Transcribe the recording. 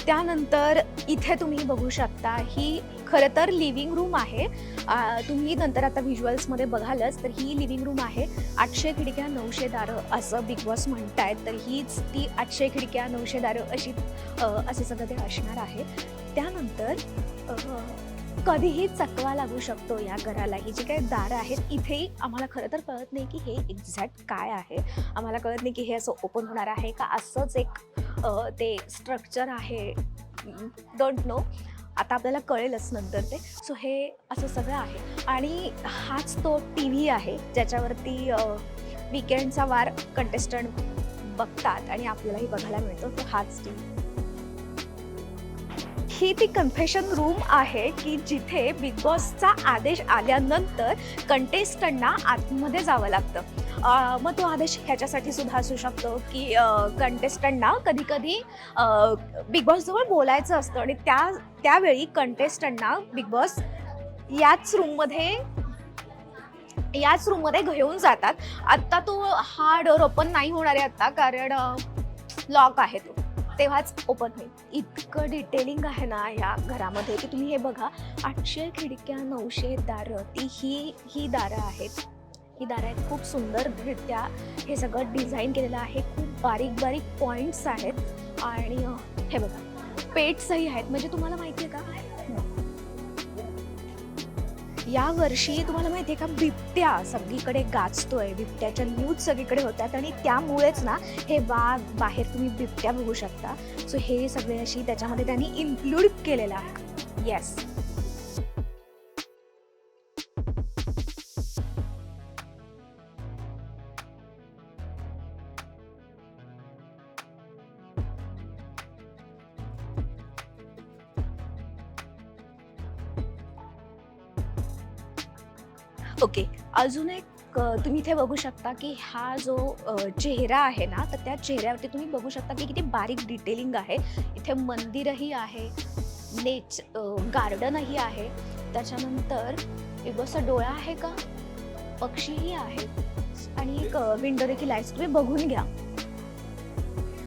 त्यानंतर इथे तुम्ही बघू शकता, ही खरं तर लिव्हिंग रूम आहे. तुम्ही नंतर आता व्हिज्युअल्समध्ये बघालच तर ही लिव्हिंग रूम आहे. 800 खिडक्या 900 दारं असं बिग बॉस म्हणतायत. तर हीच ती 800 खिडक्या 900 दारं असे सगळं ते असणार आहे. त्यानंतर कधीही चकवा लागू शकतो या घराला. ही जी काही दारं आहेत इथेही आम्हाला खरं तर कळत नाही की हे एक्झॅक्ट काय आहे. आम्हाला कळत नाही की हे असं ओपन होणार आहे का असंच एक ते स्ट्रक्चर आहे. Don't know. आता आपल्याला कळेलच नंतर ते. सो हे असं सगळं आहे आणि हाच तो टीव्ही आहे ज्याच्यावरती वीकेंडचा वार कंटेस्टंट बघतात आणि आपल्यालाही बघायला मिळतो. तो हाच टीव्ही. ही ती कन्फेशन रूम आहे की जिथे बिग बॉसचा आदेश आल्यानंतर कंटेस्टंटना आतमध्ये जावं लागतं. मग तो आदेश ह्याच्यासाठी सुद्धा असू शकतो की कंटेस्टंटना कधी कधी बिग बॉसजवळ बोलायचं असतं आणि त्यावेळी कंटेस्टंटना बिग बॉस याच रूममध्ये घेऊन जातात. आत्ता तो हा डोर ओपन नाही होणार आहे आत्ता, कारण लॉक आहे तो, तेव्हाच ओपन होईल. इतकं डिटेलिंग आहे ना ह्या घरामध्ये की तुम्ही हे बघा. 800 खिडक्या 900 दारं, ही दारं आहेत. ही दारं आहेत. खूप सुंदररित्या हे सगळं डिझाईन केलेलं आहे. खूप बारीक बारीक पॉईंट्स आहेत आणि हे बघा पेट्सही आहेत. म्हणजे तुम्हाला माहिती आहे का, या वर्षी तुम्हाला माहिती आहे का, बिबट्या सगळीकडे गाजतोय. बिबट्याच्या न्यूज सगळीकडे होतात आणि त्यामुळेच ना हे वाघ, बाहेर तुम्ही बिबट्या बघू शकता. सो हे सगळे अशी त्याच्यामध्ये त्यांनी इन्क्लूड केलेलं आहे. येस. ओके. अजून एक तुम्ही इथे बघू शकता की हा जो चेहरा आहे ना, तर त्या चेहऱ्यावरती तुम्ही बघू शकता की किती बारीक डिटेलिंग आहे. इथे मंदिरही आहे, गार्डनही आहे. त्याच्यानंतर बिग बॉसचा डोळा आहे का, पक्षीही आहे आणि एक विंडो देखील आहे. तुम्ही बघून घ्या.